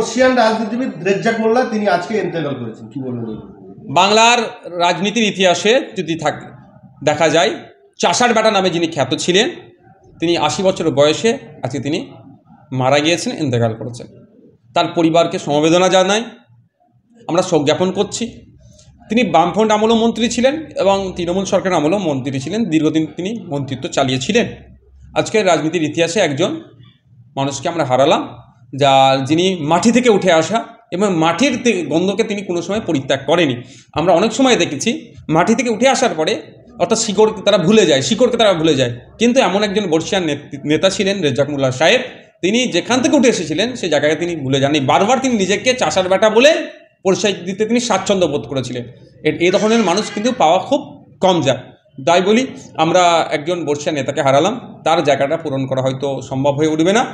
বর্ষিয়ান রাজনীতিবিদ রেজ্জাক মোল্লা তিনি আজকে ইন্তেকাল করেছেন, কি বলবেন? বাংলার রাজনীতির ইতিহাসে যদি দেখা যায়, চাষার বেটা নামে যিনি খ্যাত ছিলেন, তিনি 80 বছর বয়সে আজকে তিনি মারা গিয়েছেন, ইন্তেকাল করেছেন। তার পরিবারকে সমবেদনা জানাই, আমরা শোক জ্ঞাপন করছি। তিনি বামফ্রন্ট আমলেও মন্ত্রী ছিলেন এবং তৃণমূল সরকারের আমলেও মন্ত্রী ছিলেন, দীর্ঘদিন তিনি মন্ত্রিত্ব চালিয়েছিলেন। আজকের রাজনীতির ইতিহাসে একজন মানুষকে আমরা হারালাম, যিনি মাটি থেকে উঠে আসা এবং মাটির গন্ধকে তিনি কোনো সময় পরিত্যাগ করেনি। আমরা অনেক সময় দেখেছি মাটি থেকে উঠে আসার পরে অর্থাৎ শিকড়কে তারা ভুলে যায়, কিন্তু এমন একজন বর্ষিয়ান নেতা ছিলেন রেজ্জাক মোল্লা সাহেব। তিনি যেখান থেকে উঠে এসেছিলেন সেই জায়গায় তিনি ভুলে যাননি। বারবার তিনি নিজেকে চাষার বেটা বলে পরিচয় দিতে তিনি স্বাচ্ছন্দ্য বোধ করেছিলেন। এই ধরনের মানুষ কিন্তু পাওয়া খুব কম যায়। তাই বলি, আমরা একজন বর্ষিয়ান নেতাকে হারালাম, তার জায়গাটা পূরণ করা হয়তো সম্ভব হয়ে উঠবে না।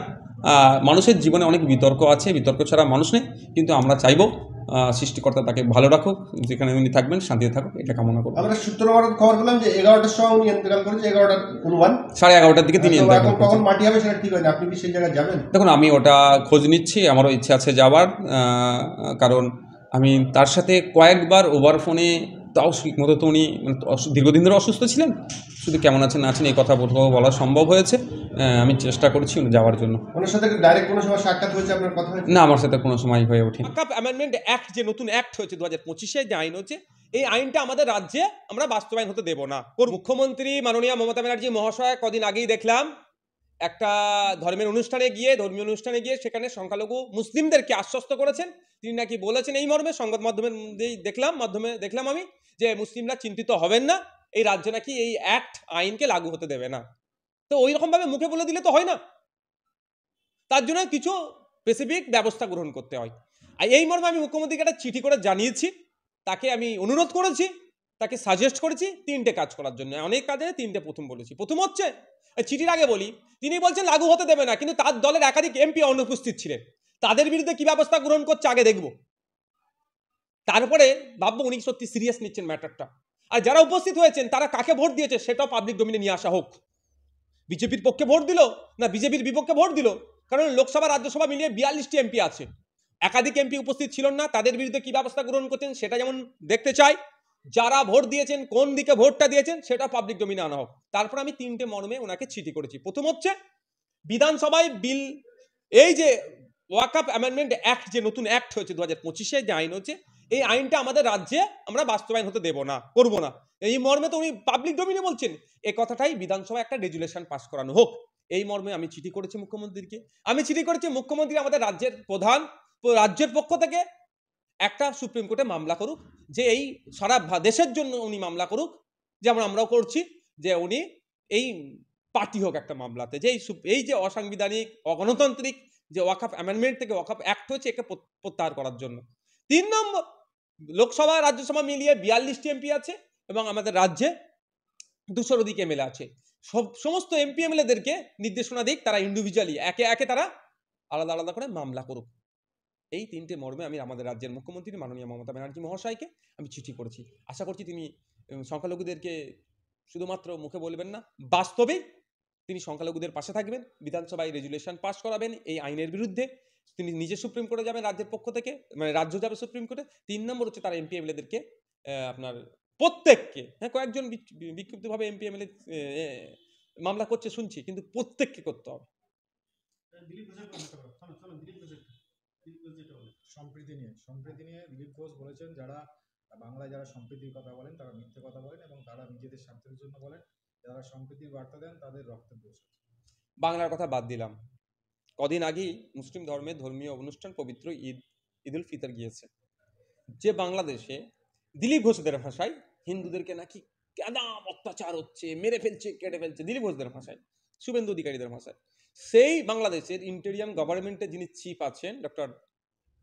মানুষের জীবনে অনেক বিতর্ক আছে, বিতর্ক ছাড়া মানুষ নেই, কিন্তু আমরা চাইব সৃষ্টিকর্তা তাকে ভালো রাখুক, যেখানে উনি থাকবেন শান্তিতে থাকুক, এটা কামনা করব। আমরা সূত্র মারফত খবর পেলাম যে 11টার সময় উনি ইন্তেকাল করেছে, 11টার অনুমান 11:30টার দিকে তিনি ইন্তেকাল করেছেন। কখন মাটি হবে সেটা ঠিক হয়নি, আপনি কি সেই জায়গায় যাবেন? দেখুন, আমি ওটা খোঁজ নিচ্ছি, আমারও ইচ্ছা আছে যাওয়ার, কারণ আমি তার সাথে কয়েকবার ওভার ফোনে, তাও ঠিকমতো তো উনি দীর্ঘদিন ধরে অসুস্থ ছিলেন, শুধু কেমন আছেন না আছেন এই কথা বলা সম্ভব হয়েছে। আমি চেষ্টা করছি যাওয়ার জন্য। ওনার সাথে ডাইরেক্ট কোনো সময় সাক্ষাৎ হয়েছে, আপনার কথা হয়েছে? না, আমার সাথে কোনো সময় হয়ে ওঠেনি। ওয়াকফ অ্যামেন্ডমেন্ট অ্যাক্ট, যে নতুন অ্যাক্ট হয়েছে 2025-এ, যে আইন হচ্ছে, এই আইনটা আমাদের রাজ্যে আমরা বাস্তবায়ন হতে দেব না। মুখ্যমন্ত্রী মাননীয় মমতা ব্যানার্জি মহাশয় কদিন আগেই দেখলাম একটা ধর্মীয় অনুষ্ঠানে গিয়ে সেখানে সংখ্যালঘু মুসলিমদেরকে আশ্বস্ত করেছেন। তিনি নাকি বলেছেন এই মর্মে, সংবাদ মাধ্যমে দেখলাম আমি, যে মুসলিমরা চিন্তিত হবেন না, এই রাজ্যে নাকি এই আইনকে লাগু হতে দেবে না। তো ওই রকম ভাবে মুখে বলে দিলে তো হয় না, তার জন্য কিছু স্পেসিফিক ব্যবস্থা গ্রহণ করতে হয়। আর এই মর্মে আমি মুখ্যমন্ত্রীকে একটা চিঠি করে জানিয়েছি, তাকে আমি অনুরোধ করেছি, তাকে সাজেস্ট করেছি 3টে কাজ করার জন্য। অনেক কাজে 3টে প্রথম বলেছি। প্রথম হচ্ছে, চিঠির আগে বলি, তিনি বলছেন লাগু হতে দেবে না, কিন্তু তার দলের একাধিক এমপি অনুপস্থিত ছিলেন, তাদের বিরুদ্ধে কি ব্যবস্থা গ্রহণ করছে আগে দেখব, তারপরে ভাববো উনি সত্যি সিরিয়াস নিচ্ছেন ম্যাটারটা। আর যারা উপস্থিত হয়েছেন তারা কাকে ভোট দিয়েছে সেটাও পাবলিক ডোমিনে নিয়ে আসা হোক। বিজেপির পক্ষে ভোট দিল না বিজেপির বিপক্ষে ভোট দিল, কারণ লোকসভা রাজ্যসভা মিলিয়ে 42টি এমপি আছে, একাধিক এমপি উপস্থিত ছিলেন না, তাদের বিরুদ্ধে কি ব্যবস্থা গ্রহণ করছেন সেটা যেমন দেখতে চাই, যারা ভোট দিয়েছেন কোন দিকে ভোটটা দিয়েছেন সেটা পাবলিক ডোমিনে আনা হোক। তারপর আমি 3টে মর্মে ওনাকে চিঠি করেছি। প্রথম হচ্ছে, বিধানসভায় বিল, এই যে ওয়াকফ অ্যামেন্ডমেন্ট অ্যাক্ট, যে নতুন অ্যাক্ট হয়েছে 2025-এ, যে আইন হচ্ছে, এই আইনটা আমাদের রাজ্যে আমরা বাস্তবায়ন হতে দেব না, করব না। এই মর্মে তো উনি পাবলিক ডোমিনে বলছেন, এই কথাটাই বিধানসভায় একটা রেজুলেশন পাস করানো হোক, এই মর্মে আমি চিঠি করেছি মুখ্যমন্ত্রীকে। আমি চিঠি করেছি মুখ্যমন্ত্রী আমাদের রাজ্যের প্রধান, রাজ্যের পক্ষ থেকে একটা সুপ্রিম কোর্টে মামলা করুক, যে এই সারা দেশের জন্য উনি মামলা করুক, যেমন আমরাও করছি, যে উনি এই পার্টি হোক একটা মামলাতে, যে এই যে অসাংবিধানিক অগণতান্ত্রিক যে ওয়াকফ অ্যামেন্ডমেন্ট থেকে ওয়াকফ অ্যাক্ট হয়েছে, একে প্রত্যাহার করার জন্য। 3 নম্বর, লোকসভা রাজ্যসভা মিলিয়ে 42টি এমপি আছে এবং আমাদের রাজ্যে 200-র অধিক এমএলএ আছে। সমস্ত এমপি এমএলএদেরকে নির্দেশনা দিক, তারা ইন্ডিভিজুয়ালি একে একে তারা আলাদা আলাদা করে মামলা করুক। এই 3টে মর্মে আমি আমাদের রাজ্যের মুখ্যমন্ত্রী মাননীয় মমতা ব্যানার্জি মহাশয়কে আমি চিঠি করেছি। আশা করছি তিনি সংখ্যালঘুদেরকে শুধুমাত্র মুখে বলবেন না, বাস্তবে তিনি সংখ্যালঘুদের পাশে থাকবেন, বিধানসভায় রেজুলেশন পাস করাবেন এই আইনের বিরুদ্ধে, তিনি নিজে সুপ্রিম কোর্টে যাবেন রাজ্যের পক্ষ থেকে, মানে রাজ্য যাবে সুপ্রিম কোর্টে। 3 নম্বর হচ্ছে, তারা এমপি এমএলএদেরকে আপনার প্রত্যেককে, হ্যাঁ কয়েকজন বিক্ষিপ্তভাবে এমপি এমএলএ মামলা করছে শুনছি, কিন্তু প্রত্যেককে করতে হবে। সম্প্রীতি নিয়ে দিলীপ ঘোষ বলেছেন, বাংলায় যারা সম্প্রীতির কথা বলেন তারা মিথ্যে কথা বলেন এবং তারা নিজেদের স্বার্থের জন্য বলেন, যারা সম্প্রীতির বার্তা দেন তাদের রক্তের দোষ আছে। বাংলার কথা বাদ দিলাম, কদিন আগেই মুসলিম ধর্মের ধর্মীয় অনুষ্ঠান পবিত্র ঈদ উল ফিতর গিয়েছে, যে বাংলাদেশে দিলীপ ঘোষদের ভাষায় হিন্দুদেরকে নাকি কেদাম অত্যাচার হচ্ছে, মেরে ফেলছে, কেটে ফেলছে, দিলীপ ঘোষদের ভাষায়, শুভেন্দু অধিকারীদের ভাষায়। সেই বাংলাদেশের ইন্টেরিয়াম গভর্নমেন্টের যিনি চিফ আছেন ডক্টর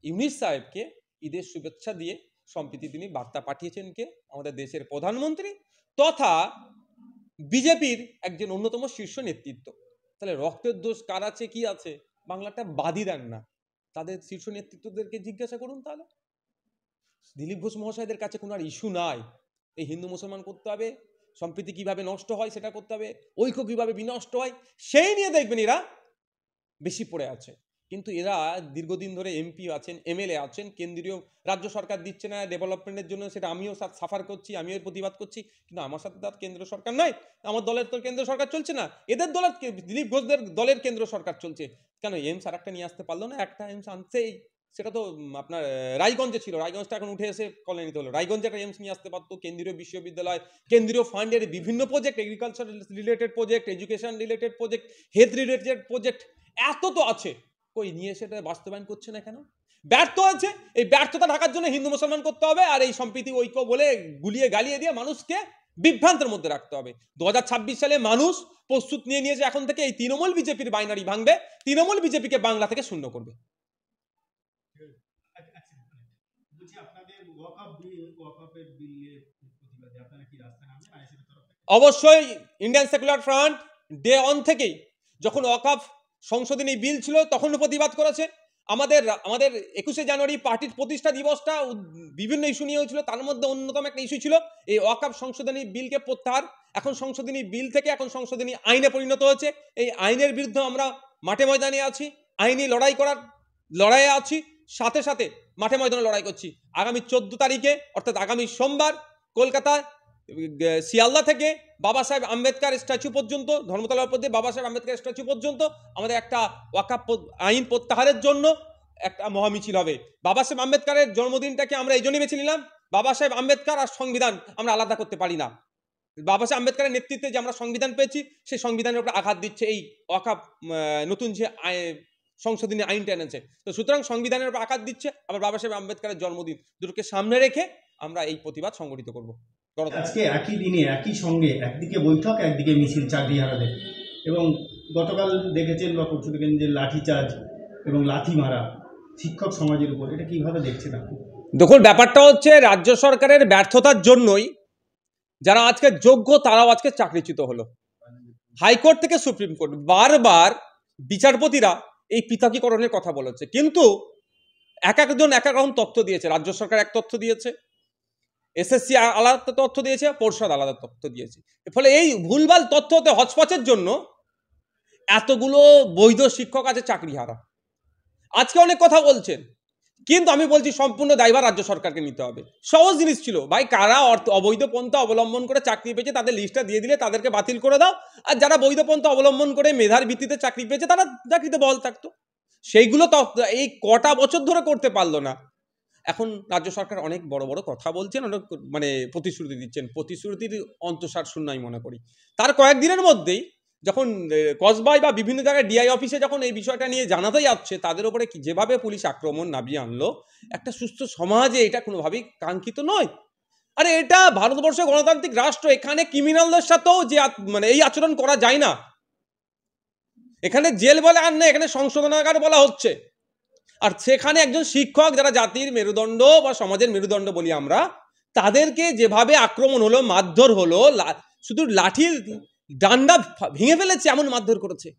ইউনূস সাহেবকে ঈদের শুভেচ্ছা দিয়ে সম্প্রীতি তিনি বার্তা পাঠিয়েছেন কে? আমাদের দেশের প্রধানমন্ত্রী তথা বিজেপির একজন অন্যতম শীর্ষ নেতৃত্ব। তাহলে রক্তের দোষ কার আছে, কি আছে, বাংলাটা বাদই দেন না, তাদের শীর্ষ নেতৃত্বদেরকে জিজ্ঞাসা করুন। তাহলে দিলীপ ঘোষ মহাশয়দের কাছে কোনো আর ইস্যু নাই, এই হিন্দু মুসলমান করতে হবে, সম্প্রীতি কিভাবে নষ্ট হয় সেটা করতে হবে, ঐক্য কিভাবে বিনষ্ট হয় সেই নিয়ে দেখবেন এরা বেশি পড়ে আছে। কিন্তু এরা দীর্ঘদিন ধরে এমপি আছেন, এমএলএ আছেন, কেন্দ্রীয় রাজ্য সরকার দিচ্ছে না ডেভেলপমেন্টের জন্য, সেটা আমিও সাফার করছি, আমিও এর প্রতিবাদ করছি, কিন্তু আমার সাথে তার কেন্দ্র সরকার নাই, আমার দলের তো কেন্দ্র সরকার চলছে না, এদের দলের দিলীপ ঘোষদের দলের কেন্দ্র সরকার চলছে। কেন এইমস আর একটা নিয়ে আসতে পারলো না? একটা এইমস আনছেই, সেটা তো আপনার রায়গঞ্জে ছিল, রায়গঞ্জটা এখন উঠে এসে কল্যাণীতে হলো। রায়গঞ্জে একটা এইমস নিয়ে আসতে পারতো, কেন্দ্রীয় বিশ্ববিদ্যালয়, কেন্দ্রীয় ফান্ডের বিভিন্ন project, agriculture related project, education related project, health related project, এত তো আছে, কই নিয়ে সেটা বাস্তবায়ন করছে না কেন? ব্যর্থ আছে। এই ব্যর্থতা ঢাকার জন্য হিন্দু মুসলমান করতে হবে, আর এই সম্প্রীতি ঐক্য বলে গুলিয়ে গালিয়ে দিয়ে মানুষকে বিভ্রান্তের মধ্যে রাখতে হবে। 2026 সালে মানুষ প্রস্তুত নিয়ে নিয়েছে এখন থেকে এই তৃণমূল বিজেপির বাইনারি ভাঙবে, তৃণমূল বিজেপিকে বাংলা থেকে শূন্য করবে। অবশ্যই Indian secular front day on থেকেই, যখন ওয়াকফ সংশোধনী বিল ছিল তখন প্রতিবাদ করেছে। আমাদের 21শে জানুয়ারি পার্টির প্রতিষ্ঠা দিবসটা বিভিন্ন ইস্যু নিয়ে হয়েছিল, তার মধ্যে অন্যতম একটা ইস্যু ছিল এই ওয়াকফ সংশোধনী বিলকে প্রত্যাহার। এখন সংশোধনী বিল থেকে এখন সংশোধনী আইনে পরিণত হয়েছে। এই আইনের বিরুদ্ধে আমরা মাঠে ময়দানে আছি, আইনি লড়াইয়ে আছি, সাথে সাথে মাঠে ময়দানে লড়াই করছি। আগামী 14 তারিখে অর্থাৎ আগামী সোমবার কলকাতায় শিয়ালদা থেকে বাবা সাহেব আম্বেদকর স্ট্যাচু পর্যন্ত, ধর্মতলার উপর দিয়ে বাবা সাহেব আম্বেদকর স্ট্যাচু পর্যন্ত আমাদের একটা ওয়াকফ আইন প্রত্যাহারের জন্য একটা মহামিছিল হবে। বাবা সাহেব আম্বেদকরের জন্মদিনটাকে আমরা এই জন্যই বেছে নিলাম, বাবা সাহেব আম্বেদকর আর সংবিধান আমরা আলাদা করতে পারি না। বাবা সাহেব আম্বেদকরের নেতৃত্বে যে আমরা সংবিধান পেয়েছি, সেই সংবিধানের উপর আঘাত দিচ্ছে এই ওয়াকফ নতুন যে সংশোধনী আইনটা এনেছে। তো সুতরাং সংবিধানের উপর আঘাত দিচ্ছে, আবার বাবা সাহেব আম্বেদকরের জন্মদিন, দুটোকে সামনে রেখে আমরা এই প্রতিবাদ সংগঠিত করব। আজকে একই দিনে একই সঙ্গে একদিকে বৈঠক, একদিকে মিছিল চাকরিহারাদের, এবং গতকাল দেখেছেন বা পরশু দেখেন যে লাঠিচার্জ এবং লাথি মারা শিক্ষক সমাজের উপর, এটা কিভাবে দেখছেন আপনি? দেখুন, ব্যাপারটা হচ্ছে রাজ্য সরকারের ব্যর্থতার জন্যই যারা আজকে যোগ্য তারাও আজকে চাকরিচ্যুত হলো। হাইকোর্ট থেকে সুপ্রিম কোর্ট বারবার বিচারপতিরা এই পৃথকীকরণের কথা বলেছে, কিন্তু এক একজন এক এক রকম তথ্য দিয়েছে। রাজ্য সরকার এক তথ্য দিয়েছে, এসএসসি আলাদা তথ্য দিয়েছে, পর্ষদ আলাদা তথ্য দিয়েছে। ফলে এই ভুলভাল তথ্যতে হচপচের জন্য এতগুলো বৈধ শিক্ষক আছে চাকরিহারা। আজকে অনেক কথা বলছেন, কিন্তু আমি বলছি সম্পূর্ণ দায়ভার রাজ্য সরকারকে নিতে হবে। সহজ জিনিস ছিল ভাই, কারা অবৈধ পন্থা অবলম্বন করে চাকরি পেয়েছে তাদের লিস্টটা দিয়ে দিলে তাদেরকে বাতিল করে দাও, আর যারা বৈধ পন্থা অবলম্বন করে মেধার ভিত্তিতে চাকরি পেয়েছে তারা চাকরিতে বহাল থাকতো। সেইগুলো তো এই কটা বছর ধরে করতে পারলো না। এখন রাজ্য সরকার অনেক বড় বড় কথা বলছেন, অনেক প্রতিশ্রুতি দিচ্ছেন, প্রতিশ্রুতির অন্তঃসার শূন্য আমি মনে করি। তার কয়েকদিনের মধ্যেই যখন কসবায় বা বিভিন্ন জায়গায় ডিআই অফিসে যখন এই বিষয়টা নিয়ে জানাতে যাচ্ছে, তাদের উপরে যেভাবে পুলিশ আক্রমণ নামিয়ে আনলো, একটা সুস্থ সমাজে এটা কোনোভাবেই কাঙ্ক্ষিত নয়। আরে এটা ভারতবর্ষ গণতান্ত্রিক রাষ্ট্র, এখানে ক্রিমিনালদের সাথেও যে এই আচরণ করা যায় না। এখানে জেল বলে আর না, এখানে সংশোধনাগার বলা হচ্ছে। আর সেখানে একজন শিক্ষক, যারা জাতির মেরুদণ্ড বা সমাজের মেরুদণ্ড বলি আমরা, তাদেরকে যেভাবে আক্রমণ হলো, মারধর হলো, শুধু লাঠির ডান্ডা ভেঙে ফেলেছে এমন মারধর করেছে।